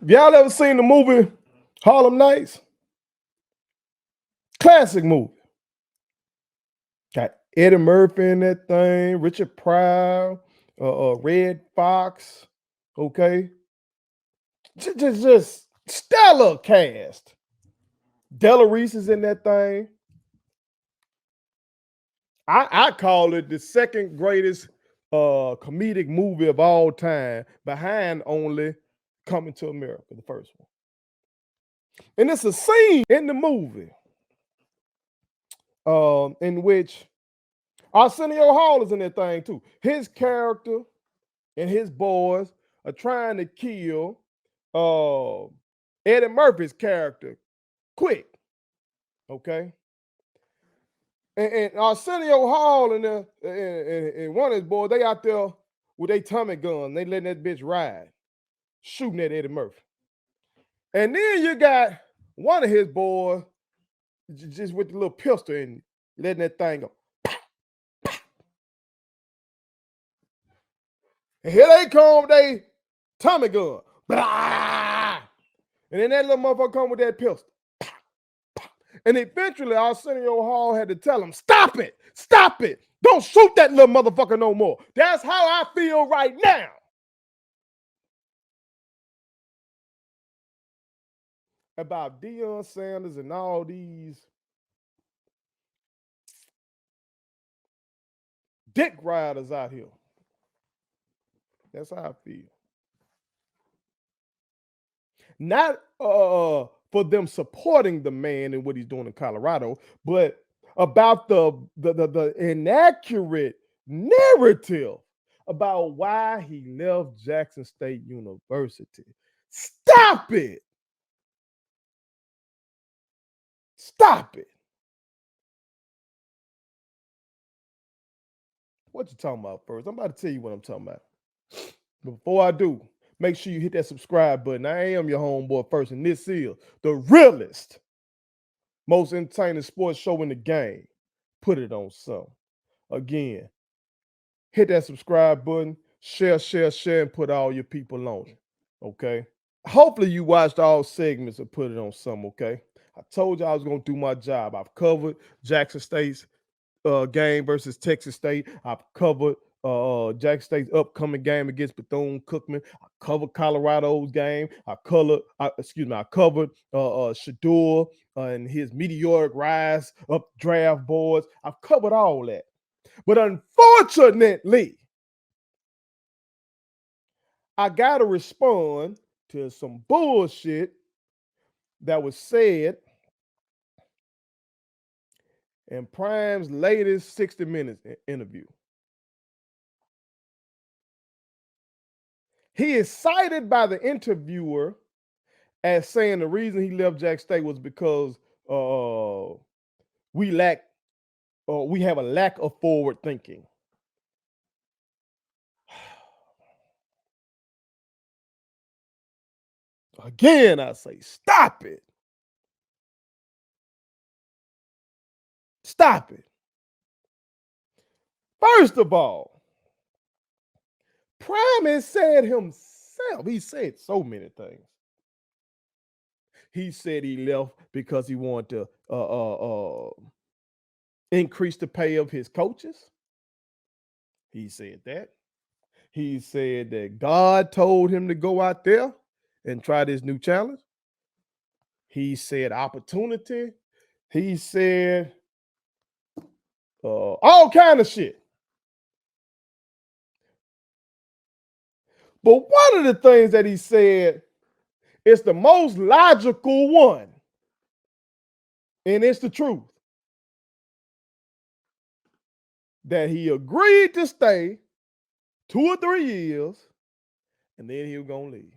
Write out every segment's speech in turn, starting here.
Y'all ever seen the movie Harlem Nights? Classic movie. Got Eddie Murphy in that thing, Richard Pryor, Red Fox. Okay, just stellar cast. Della Reese is in that thing. I call it the second greatest comedic movie of all time, behind only Coming to America, the first one. And it's a scene in the movie in which Arsenio Hall is in that thing too. His character and his boys are trying to kill Eddie Murphy's character quick. Okay. And Arsenio Hall and one of his boys, they out there with their tummy gun. They letting that bitch ride, shooting at Eddie Murphy. And then you got one of his boys just with the little pistol and letting that thing go. And here they come with their Tommy gun. Blah! And then that little motherfucker come with that pistol. And eventually Arsenio Hall had to tell him, stop it, don't shoot that little motherfucker no more. That's how I feel right now. About Deion Sanders and all these dick riders out here. That's how I feel. Not for them supporting the man and what he's doing in Colorado, but about the inaccurate narrative about why he left Jackson State University. Stop it. Stop it. What you talking about first? I'm about to tell you what I'm talking about. But before I do, make sure you hit that subscribe button. I am your homeboy first, and this is the realest, most entertaining sports show in the game. Put it on some. Again, hit that subscribe button, share, and put all your people on it. Okay? Hopefully you watched all segments and put it on some, okay? I told you I was going to do my job. I've covered Jackson State's game versus Texas State. I've covered Jackson State's upcoming game against Bethune-Cookman. I covered Colorado's game. I covered Shador and his meteoric rise up draft boards. I've covered all that. But unfortunately, I got to respond to some bullshit that was said in Prime's latest 60 Minutes interview. He is cited by the interviewer as saying the reason he left Jack State was because we have a lack of forward thinking. Again, I say, stop it. Stop it. First of all, Prime has said himself, he said so many things. He said he left because he wanted to increase the pay of his coaches. He said that. He said that God told him to go out there and try this new challenge. He said opportunity. He said all kind of shit. But one of the things that he said is the most logical one, and it's the truth, that he agreed to stay 2 or 3 years, and then he was going to leave.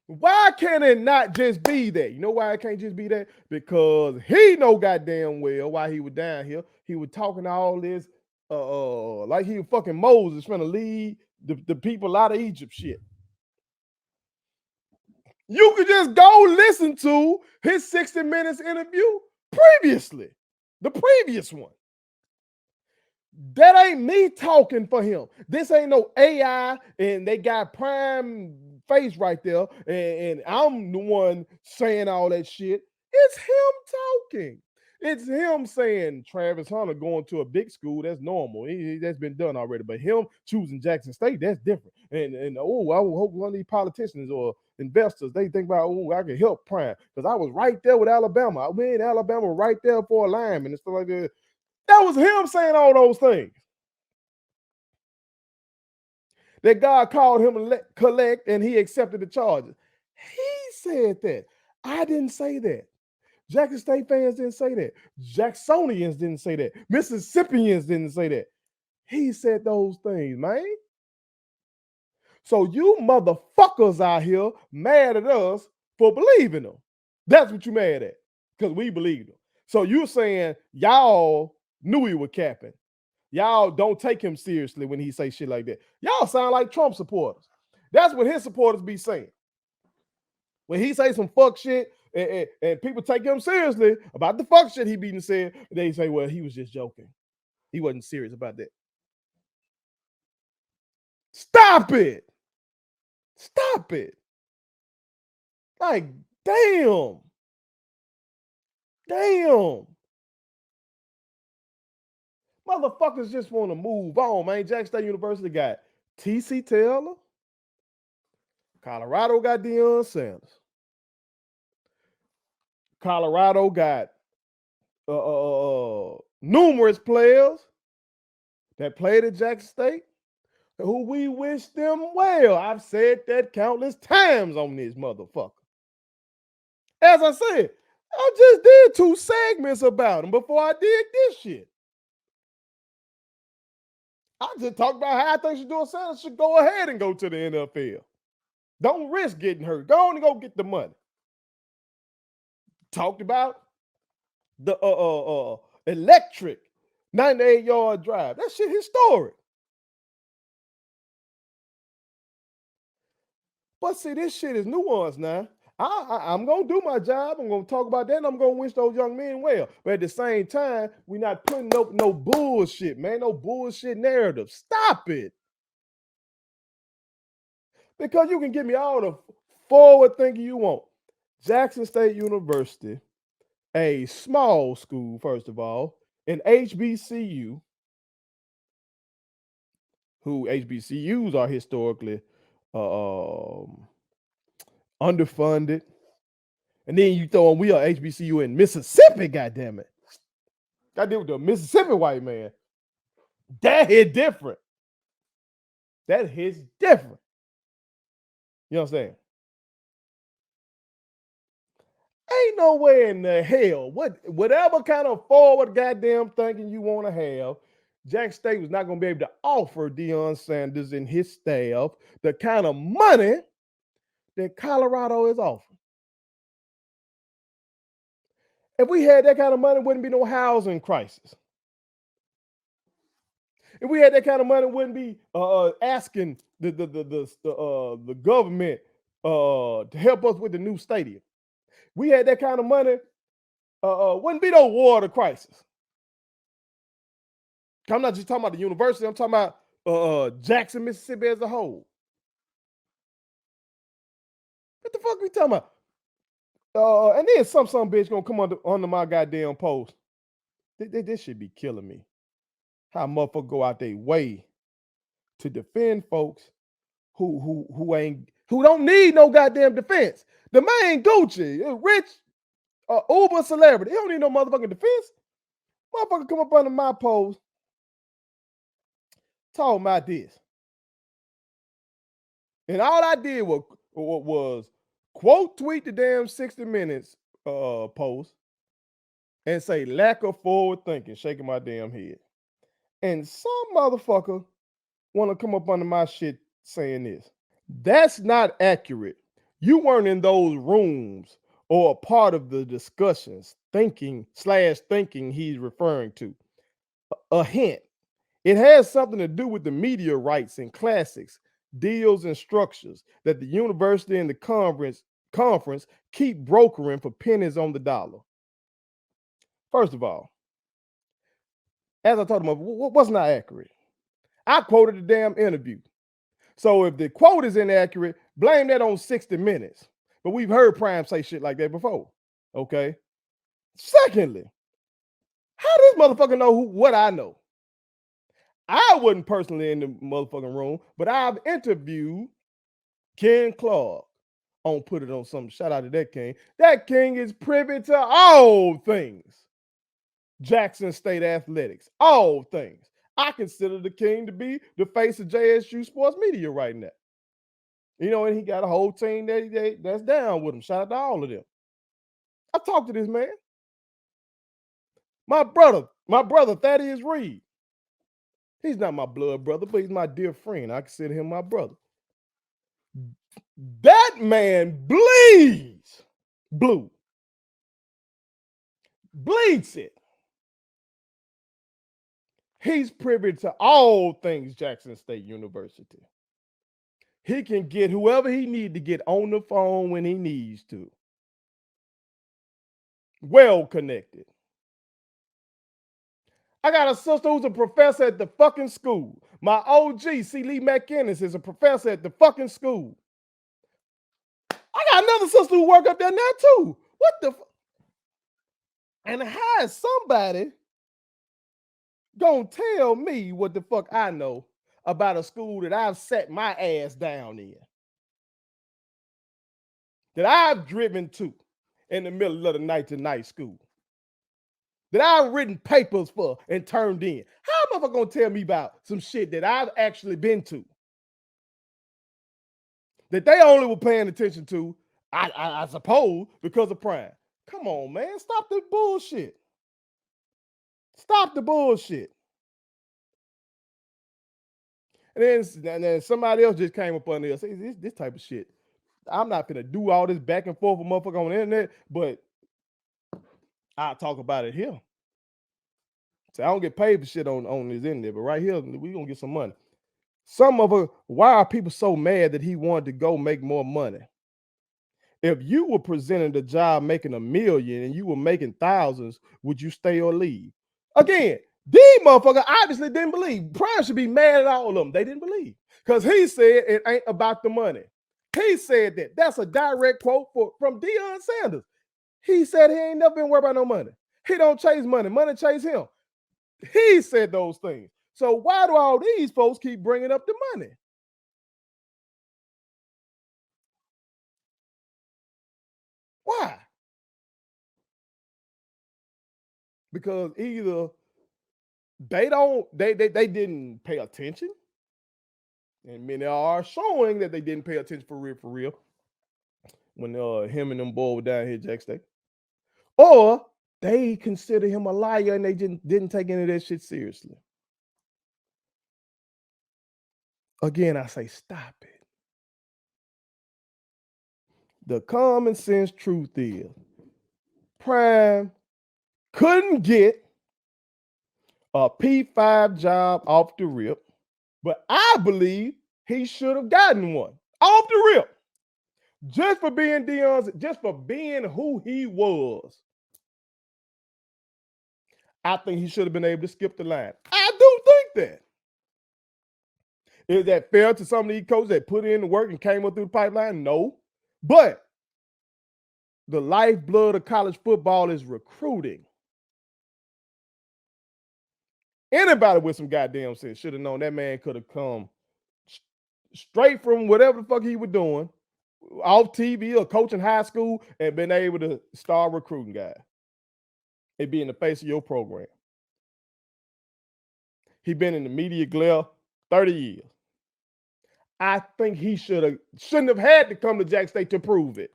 Why can it not just be that? You know why it can't just be that? Because he know goddamn well why he was down here. He was talking all this like he was fucking Moses trying to lead the people out of Egypt shit. You could just go listen to his 60 Minutes interview previously, the previous one. That ain't me talking for him. This ain't no AI, and they got prime face right there, and I'm the one saying all that shit. It's him talking. It's him saying Travis Hunter going to a big school. That's normal. That's been done already. But him choosing Jackson State, that's different. And oh, I hope one of these politicians or investors, they think about, oh, I can help Prime. Because I was right there with Alabama. I went in Alabama right there for a lineman and stuff like that. That was him saying all those things. That God called him to collect and he accepted the charges. He said that. I didn't say that. Jackson State fans didn't say that. Jacksonians didn't say that. Mississippians didn't say that. He said those things, man. So you motherfuckers out here mad at us for believing them. That's what you mad at, because we believed them. So you're saying y'all knew he was capping. Y'all don't take him seriously when he say shit like that. Y'all sound like Trump supporters. That's what his supporters be saying. When he say some fuck shit and people take him seriously about the fuck shit he be saying, they say, well, he was just joking. He wasn't serious about that. Stop it. Stop it. Like, damn. Damn. Motherfuckers just want to move on, man. Jackson State University got T.C. Taylor. Colorado got Deion Sanders. Colorado got numerous players that played at Jackson State who we wish them well. I've said that countless times on this motherfucker. As I said, I just did 2 segments about them before I did this shit. I just talked about how I think Deion Sanders should go ahead and go to the NFL. Don't risk getting hurt. Go on and go get the money. Talked about the electric 98-yard drive. That shit historic. But see, this shit is nuanced now. I'm going to do my job. I'm going to talk about that, and I'm going to wish those young men well. But at the same time, we're not putting up no bullshit, man. No bullshit narrative. Stop it. Because you can give me all the forward thinking you want. Jackson State University, a small school, first of all, an HBCU, who HBCUs are historically underfunded. And then you throw on, we are HBCU in Mississippi, goddammit. Got to deal with the Mississippi white man. That hit different. That hits different. You know what I'm saying? Ain't no way in the hell, whatever kind of forward goddamn thinking you want to have, Jackson State was not going to be able to offer Deion Sanders and his staff the kind of money that Colorado is offering. If we had that kind of money, wouldn't be no housing crisis. If we had that kind of money, wouldn't be asking the government to help us with the new stadium. We had that kind of money, wouldn't be no water crisis. I'm not just talking about the university. I'm talking about Jackson, Mississippi as a whole. What the fuck are we talking about? And then some bitch gonna come under my goddamn post. This should be killing me. How motherfuckers go out their way to defend folks who don't need no goddamn defense. The man Gucci, rich, Uber celebrity, he don't need no motherfucking defense. Motherfucker come up under my post talking about this. And all I did was quote tweet the damn 60 Minutes post and say lack of forward thinking, shaking my damn head. And some motherfucker want to come up under my shit saying this. That's not accurate. You weren't in those rooms or a part of the discussions thinking he's referring to. A hint. It has something to do with the media rights and classics, deals and structures that the university and the conference keep brokering for pennies on the dollar. First of all, As I told him, what's not accurate? I quoted the damn interview. So if the quote is inaccurate, blame that on 60 Minutes. But we've heard Prime say shit like that before. Okay. Secondly, how this motherfucker know what I know? I wasn't personally in the motherfucking room, but I've interviewed Ken Clark on Put It On Something. Shout out to that king. That king is privy to all things Jackson State athletics, all things. I consider the king to be the face of JSU sports media right now. You know, and he got a whole team that's down with him. Shout out to all of them. I talked to this man. My brother, Thaddeus Reed. He's not my blood brother, but he's my dear friend. I consider him my brother. That man bleeds blue. Bleeds it. He's privy to all things Jackson State University. He can get whoever he needs to get on the phone when he needs to. Well connected. I got a sister who's a professor at the fucking school. My OG, C. Lee McInnes, is a professor at the fucking school. I got another sister who work up there now too. What the fuck? And how is somebody gonna tell me what the fuck I know about a school that I've sat my ass down in? That I've driven to in the middle of the night to night school? That I've written papers for and turned in. How am I gonna tell me about some shit that I've actually been to? That they only were paying attention to, I suppose, because of Prime. Come on, man. Stop the bullshit. Stop the bullshit. And then somebody else just came up on there and said, this type of shit. I'm not gonna do all this back and forth with motherfucker on the internet, but I'll talk about it here. So I don't get paid for shit on this internet, but right here, we gonna get some money. Why are people so mad that he wanted to go make more money? If you were presenting the job making $1 million and you were making thousands, would you stay or leave? Again, these motherfuckers obviously didn't believe. Prime should be mad at all of them. They didn't believe. Because he said it ain't about the money. He said that. That's a direct quote from Deion Sanders. He said he ain't never been worried about no money. He don't chase money. Money chase him. He said those things. So why do all these folks keep bringing up the money? Why? Because either they didn't pay attention, and many are showing that they didn't pay attention for real, when him and them boys were down here at Jack State, or they consider him a liar and they didn't take any of that shit seriously. Again, I say stop it. The common sense truth is Prime couldn't get a P5 job off the rip, but I believe he should have gotten one off the rip. Just for being just for being who he was. I think he should have been able to skip the line. I do think that. Is that fair to some of these coaches that put in the work and came up through the pipeline? No. But the lifeblood of college football is recruiting. Anybody with some goddamn sense should have known that man could have come straight from whatever the fuck he was doing, off TV or coaching high school, and been able to start recruiting guys. It be in the face of your program. He been in the media glare 30 years. I think he shouldn't have had to come to Jack State to prove it.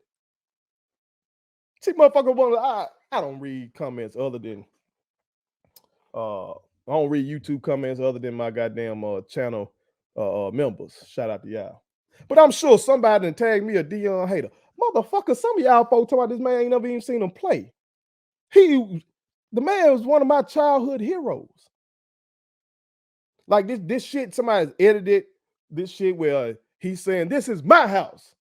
See, motherfucker, I don't read comments other than I don't read YouTube comments other than my goddamn channel members. Shout out to y'all. But I'm sure somebody done tagged me a Deion hater. Motherfucker, some of y'all folks talking about this man ain't never even seen him play. The man was one of my childhood heroes. Like this shit, somebody's edited this shit where he's saying, this is my house.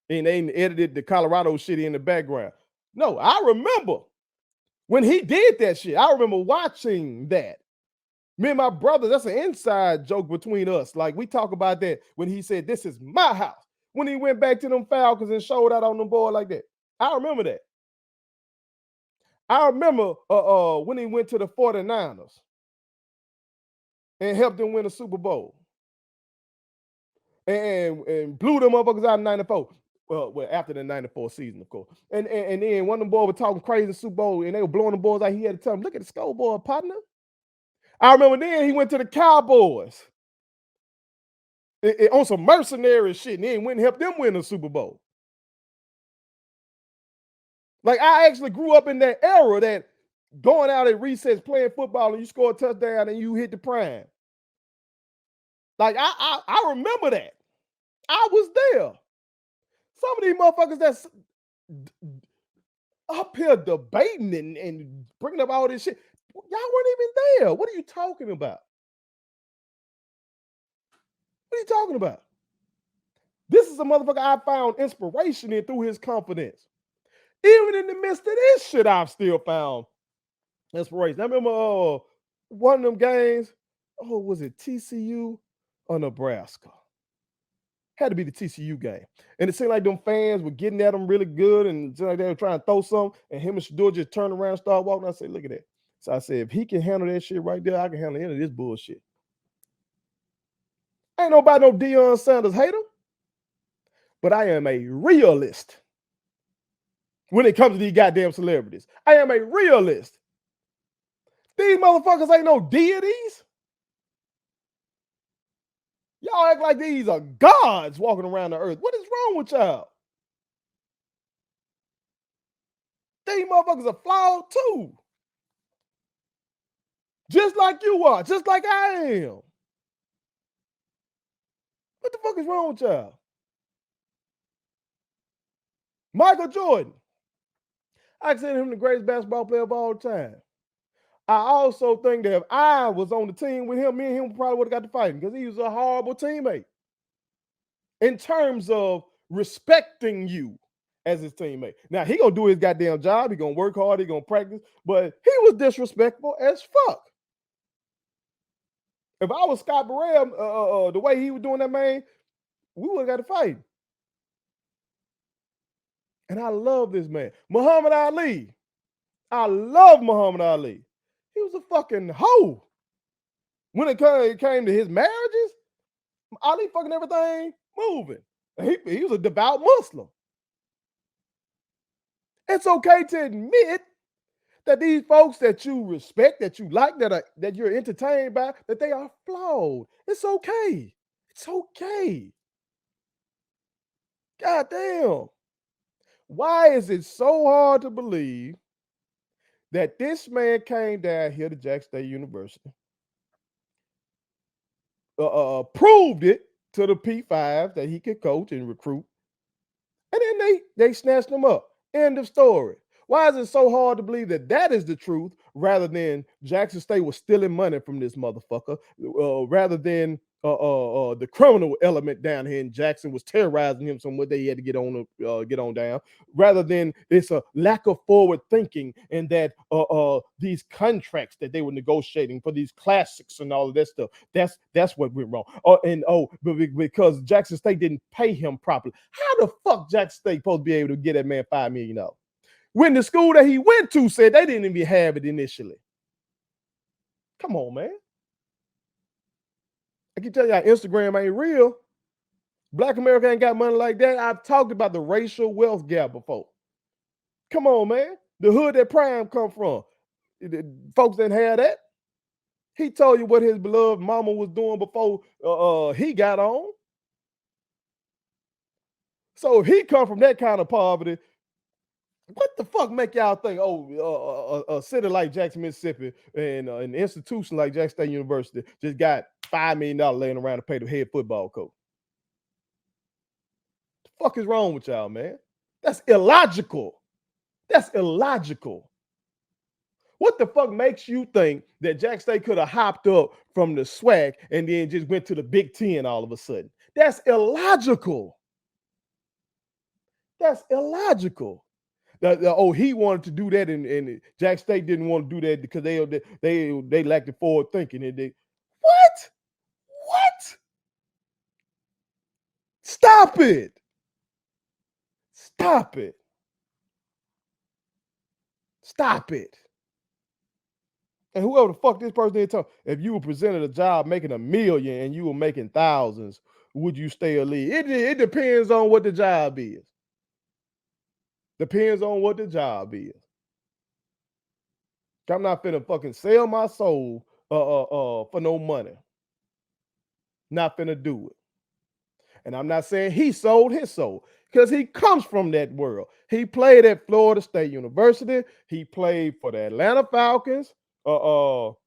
And they edited the Colorado shit in the background. No, I remember when he did that shit. I remember watching that. Me and my brother, that's an inside joke between us. Like, we talk about that when he said, "This is my house." When he went back to them Falcons and showed out on them board like that. I remember that. I remember when he went to the 49ers and helped them win a Super Bowl. And blew them motherfuckers out in 94. Well, after the 94 season, of course. And then one of them boys were talking crazy in Super Bowl, and they were blowing the boys out. He had to tell them, "Look at the scoreboard, partner." I remember then he went to the Cowboys on some mercenary shit, and then went and helped them win the Super Bowl. Like, I actually grew up in that era that going out at recess playing football and you score a touchdown and you hit the prime. Like, I remember that. I was there. Some of these motherfuckers that's up here debating and bringing up all this shit, y'all weren't even there. What are you talking about? What are you talking about? This is a motherfucker I found inspiration in through his confidence. Even in the midst of this shit, I've still found inspiration. I remember one of them games, was it TCU or Nebraska? Had to be the TCU game. And it seemed like them fans were getting at him really good, and it seemed like they were trying to throw something, and him and Shador just turned around and started walking. I said, "Look at that." So I said, if he can handle that shit right there, I can handle any of this bullshit. Ain't nobody no Deion Sanders hater, but I am a realist when it comes to these goddamn celebrities. I am a realist. These motherfuckers ain't no deities. Y'all act like these are gods walking around the earth. What is wrong with y'all? These motherfuckers are flawed too. Just like you are, just like I am. What the fuck is wrong with y'all? Michael Jordan. I consider him the greatest basketball player of all time. I also think that if I was on the team with him, me and him probably would have got to fighting because he was a horrible teammate. In terms of respecting you as his teammate. Now, he gonna do his goddamn job. He gonna work hard. He gonna practice. But he was disrespectful as fuck. If I was Scott Burrell, the way he was doing that, man, we would have got to fight. And I love this man. Muhammad Ali. I love Muhammad Ali. He was a fucking hoe. When it came to his marriages, Ali fucking everything moving. He was a devout Muslim. It's okay to admit that these folks that you respect, that you like, that you're entertained by, that they are flawed. It's okay. It's okay. God damn. Why is it so hard to believe that this man came down here to Jackson State University, proved it to the P5 that he could coach and recruit, and then they snatched him up. End of story. Why is it so hard to believe that that is the truth rather than Jackson State was stealing money from this motherfucker, rather than the criminal element down here in Jackson was terrorizing him somewhere they had to get on down, rather than it's a lack of forward thinking and that these contracts that they were negotiating for these classics and all of that stuff, that's what went wrong. Because Jackson State didn't pay him properly. How the fuck Jackson State supposed to be able to get that man $5 million? When the school that he went to said they didn't even have it initially. Come on, man. I can tell you how Instagram ain't real. Black America ain't got money like that. I've talked about the racial wealth gap before. Come on, man. The hood that Prime come from. The folks didn't have that. He told you what his beloved mama was doing before he got on. So if he come from that kind of poverty, what the fuck make y'all think, a city like Jackson, Mississippi, and an institution like Jackson State University just got $5 million laying around to pay the head football coach? The fuck is wrong with y'all, man? That's illogical. That's illogical. What the fuck makes you think that Jackson State could have hopped up from the SWAC and then just went to the Big Ten all of a sudden? That's illogical. That's illogical. He wanted to do that, and Jack State didn't want to do that because they lacked the forward thinking. And what? What? Stop it! Stop it! Stop it! And whoever the fuck this person is talking, if you were presented a job making $1 million and you were making thousands, would you stay or leave? It depends on what the job is. Depends on what the job is. I'm not finna fucking sell my soul for no money. Not finna do it. And I'm not saying he sold his soul because he comes from that world. He played at Florida State University. He played for the Atlanta Falcons. Last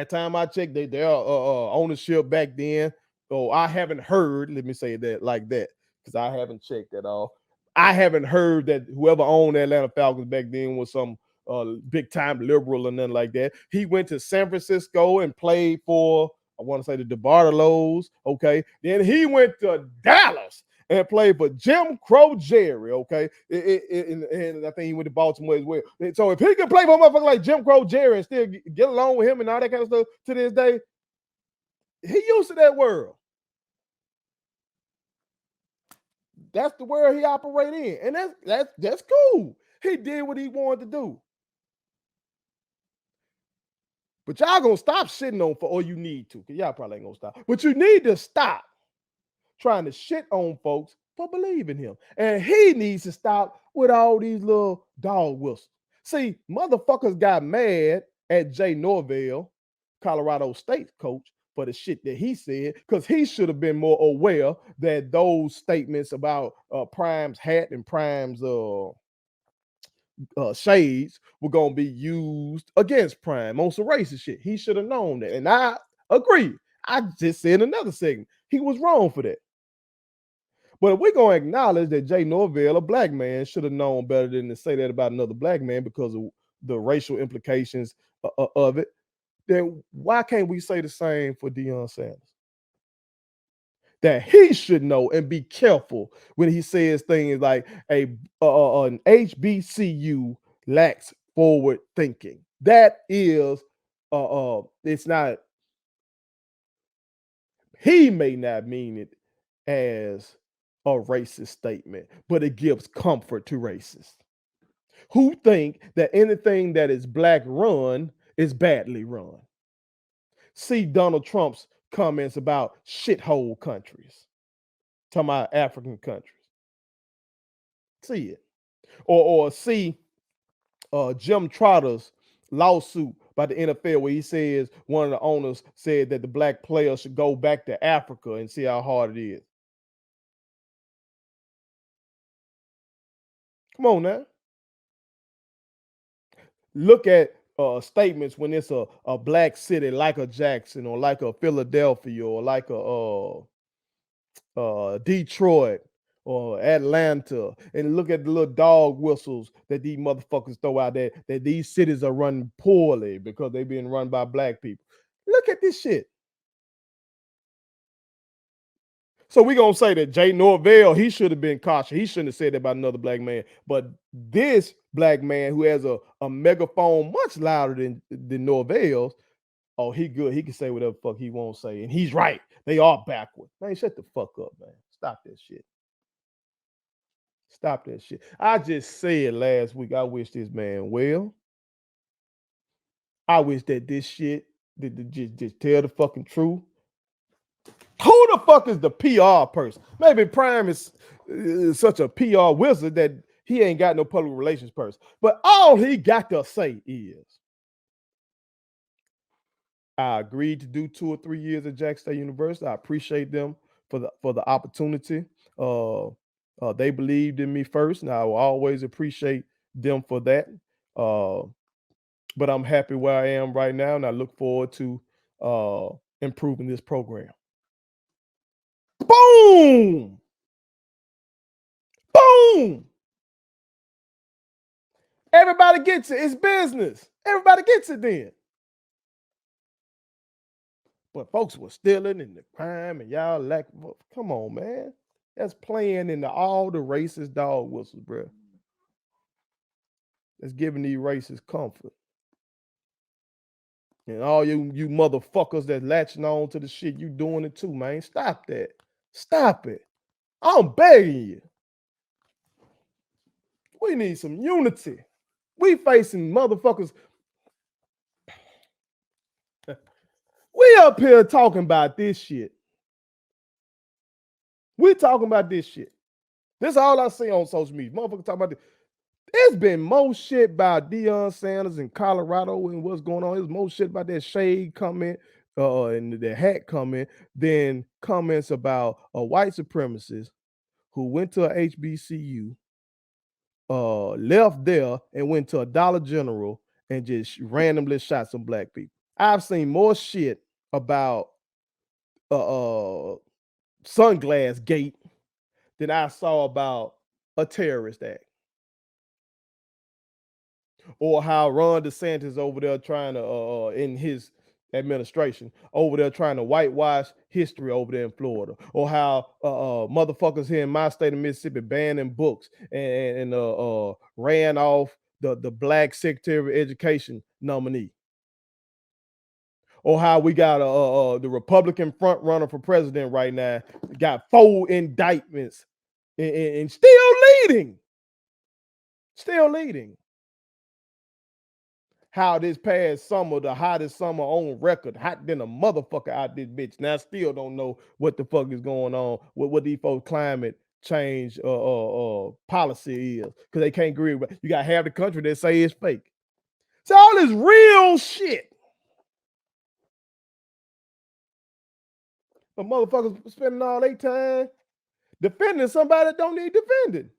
time I checked, their ownership back then. So I haven't heard. Let me say that like that because I haven't checked at all. I haven't heard that whoever owned the Atlanta Falcons back then was some big time liberal or nothing like that. He went to San Francisco and played for, I want to say, the DeBartolos. Okay, then he went to Dallas and played for Jim Crow Jerry. Okay, and I think he went to Baltimore as well. So if he can play for a motherfucker like Jim Crow Jerry and still get along with him and all that kind of stuff to this day, he used to that world. That's the world he operated in, and that's cool. He did what he wanted to do. But y'all gonna stop shitting on for, or you need to, because y'all probably ain't gonna stop. But you need to stop trying to shit on folks for believing him. And he needs to stop with all these little dog whistles. See, motherfuckers got mad at Jay Norvell, Colorado State coach, for the shit that he said, because he should have been more aware that those statements about Prime's hat and Prime's shades were going to be used against Prime on some racist shit. He should have known that. And I agree. I just said in another segment, he was wrong for that. But if we're going to acknowledge that Jay Norvell, a black man, should have known better than to say that about another black man because of the racial implications of it, then why can't we say the same for Deion Sanders? That he should know and be careful when he says things like an HBCU lacks forward thinking. That is, it's not, he may not mean it as a racist statement, but it gives comfort to racists who think that anything that is black run is badly run. See Donald Trump's comments about shithole countries, talking about African countries. See it. Or see Jim Trotter's lawsuit by the NFL where he says one of the owners said that the black players should go back to Africa and see how hard it is. Come on now. Look at statements when it's a black city like a Jackson or like a Philadelphia or like a Detroit or Atlanta, and look at the little dog whistles that these motherfuckers throw out there, that these cities are run poorly because they're being run by black people. Look at this shit. So we're going to say that Jay Norvell, he should have been cautious. He shouldn't have said that about another black man. But this black man who has a megaphone much louder than Norvell's, oh, he good. He can say whatever the fuck he won't say. And he's right. They are backward. Man, shut the fuck up, man. Stop that shit. Stop that shit. I just said last week, I wish this man well. I wish that this shit, just tell the fucking truth. Who the fuck is the PR person? Maybe Prime is such a PR wizard that he ain't got no public relations person. But all he got to say is, I agreed to do 2 or 3 years at Jack State University. I appreciate them for the opportunity. They believed in me first, and I will always appreciate them for that. But I'm happy where I am right now, and I look forward to improving this program. Boom! Boom! Everybody gets it. It's business. Everybody gets it then. But folks were stealing and the crime and y'all like, come on, man. That's playing into all the racist dog whistles, bro. that's giving these racists comfort. And all you motherfuckers that latching on to the shit, you doing it too, man. Stop that. Stop it. I'm begging you. We need some unity. We facing motherfuckers. We up here talking about this shit. We talking about this shit. This is all I see on social media. Motherfuckers talking about this. There's been more shit about Deion Sanders in Colorado and what's going on. There's more shit about that shade comment and the hat comment than comments about a white supremacist who went to a HBCU, left there and went to a Dollar General and just randomly shot some black people. I've seen more shit about Sunglass Gate than I saw about a terrorist act. Or how Ron DeSantis over there trying to, in his administration, over there trying to whitewash history over there in Florida. Or how motherfuckers here in my state of Mississippi banning books and ran off the black Secretary of Education nominee. Or how we got the Republican front runner for president right now got 4 indictments and still leading. Still leading. How this past summer, the hottest summer on record, hot than a motherfucker out this bitch. Now I still don't know what the fuck is going on with what these folks climate change policy is, because they can't agree with. You got half the country that say it's fake. So all this real shit. But motherfuckers spending all their time defending somebody that don't need defending.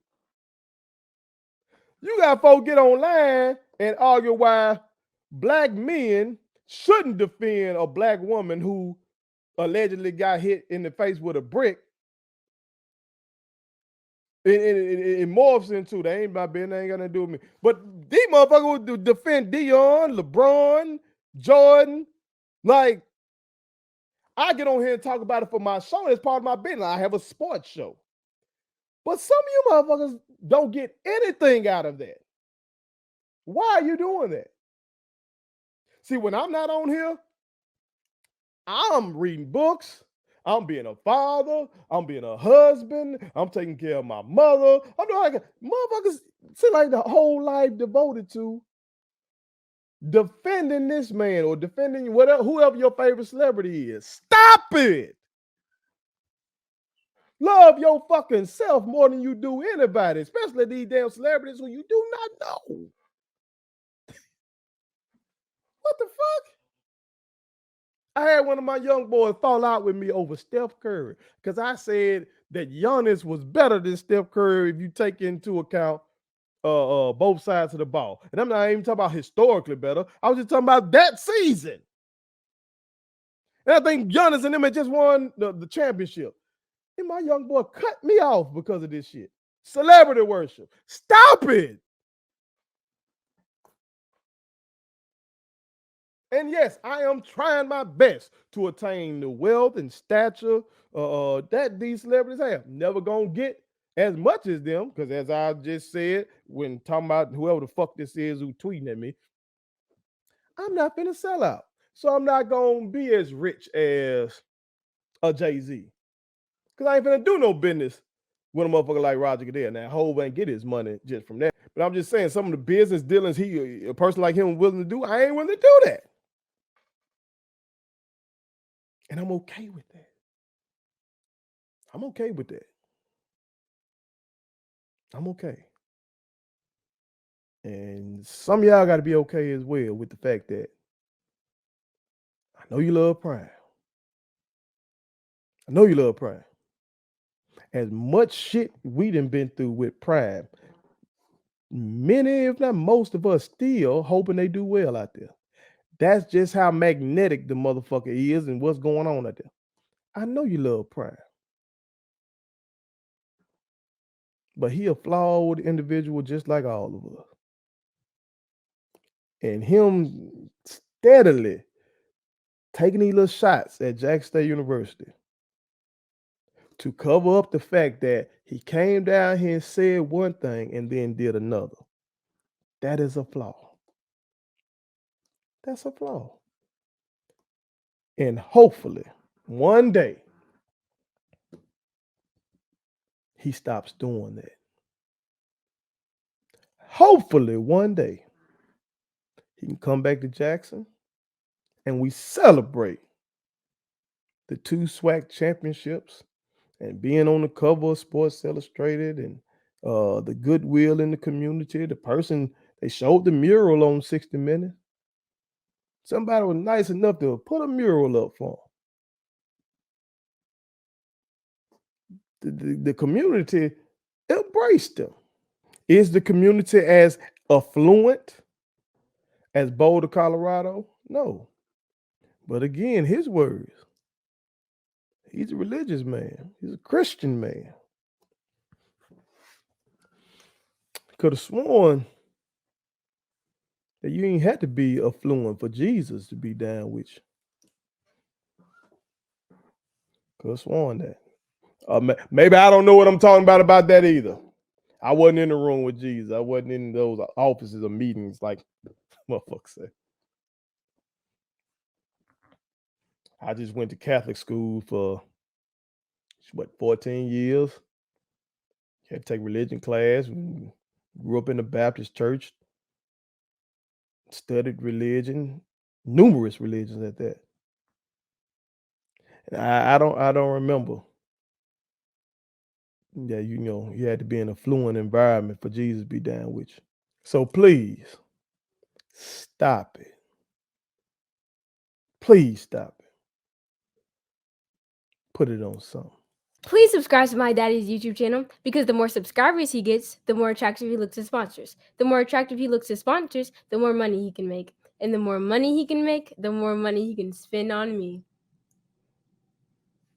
You got folks get online and argue why black men shouldn't defend a black woman who allegedly got hit in the face with a brick. It morphs into, they ain't my business, they ain't got nothing to do with me. But these motherfuckers would defend Deion, LeBron, Jordan. Like, I get on here and talk about it for my show. It's part of my business. I have a sports show. But some of you motherfuckers don't get anything out of that. Why are you doing that? See, when I'm not on here, I'm reading books. I'm being a father. I'm being a husband. I'm taking care of my mother. I'm doing like motherfuckers see like the whole life devoted to defending this man or defending whatever, whoever your favorite celebrity is. Stop it. Love your fucking self more than you do anybody, especially these damn celebrities who you do not know. What the fuck? I had one of my young boys fall out with me over Steph Curry because I said that Giannis was better than Steph Curry if you take into account both sides of the ball. And I'm not even talking about historically better. I was just talking about that season. And I think Giannis and them had just won the championship. And my young boy cut me off because of this shit. Celebrity worship. Stop it. And yes, I am trying my best to attain the wealth and stature that these celebrities have. Never gonna get as much as them, because as I just said, when talking about whoever the fuck this is who tweeting at me, I'm not finna sell out. So I'm not gonna be as rich as a Jay-Z. Because I ain't finna do no business with a motherfucker like Roger Goodell. Now, Hov ain't get his money just from that. But I'm just saying, some of the business dealings a person like him willing to do, I ain't willing to do that. And I'm okay with that. I'm okay with that. I'm okay. And some of y'all got to be okay as well with the fact that I know you love Prime. I know you love Prime. As much shit we done been through with Prime, many, if not most of us, still hoping they do well out there. That's just how magnetic the motherfucker is and what's going on out there. I know you love Prime. But he a flawed individual just like all of us. And him steadily taking these little shots at Jackson State University to cover up the fact that he came down here and said one thing and then did another. That is a flaw. That's a flaw. And hopefully, one day, he stops doing that. Hopefully, one day, he can come back to Jackson and we celebrate the 2 SWAC championships and being on the cover of Sports Illustrated and the goodwill in the community. The person they showed the mural on 60 Minutes. Somebody was nice enough to put a mural up for him. The community embraced him. Is the community as affluent as Boulder, Colorado? No. But again, his words. He's a religious man. He's a Christian man. Could have sworn that you ain't had to be affluent for Jesus to be down with you. Could have sworn that. Maybe I don't know what I'm talking about that either. I wasn't in the room with Jesus. I wasn't in those offices or meetings like motherfuckers say. I just went to Catholic school for 14 years. Had to take religion class. Grew up in the Baptist church. Studied religion, numerous religions at that. And I don't remember. Yeah, you had to be in a fluent environment for Jesus to be down with you. So please stop it. Please stop it. Put it on something. Please subscribe to my daddy's YouTube channel because the more subscribers he gets, the more attractive he looks to sponsors. The more attractive he looks to sponsors, the more money he can make. And the more money he can make, the more money he can spend on me.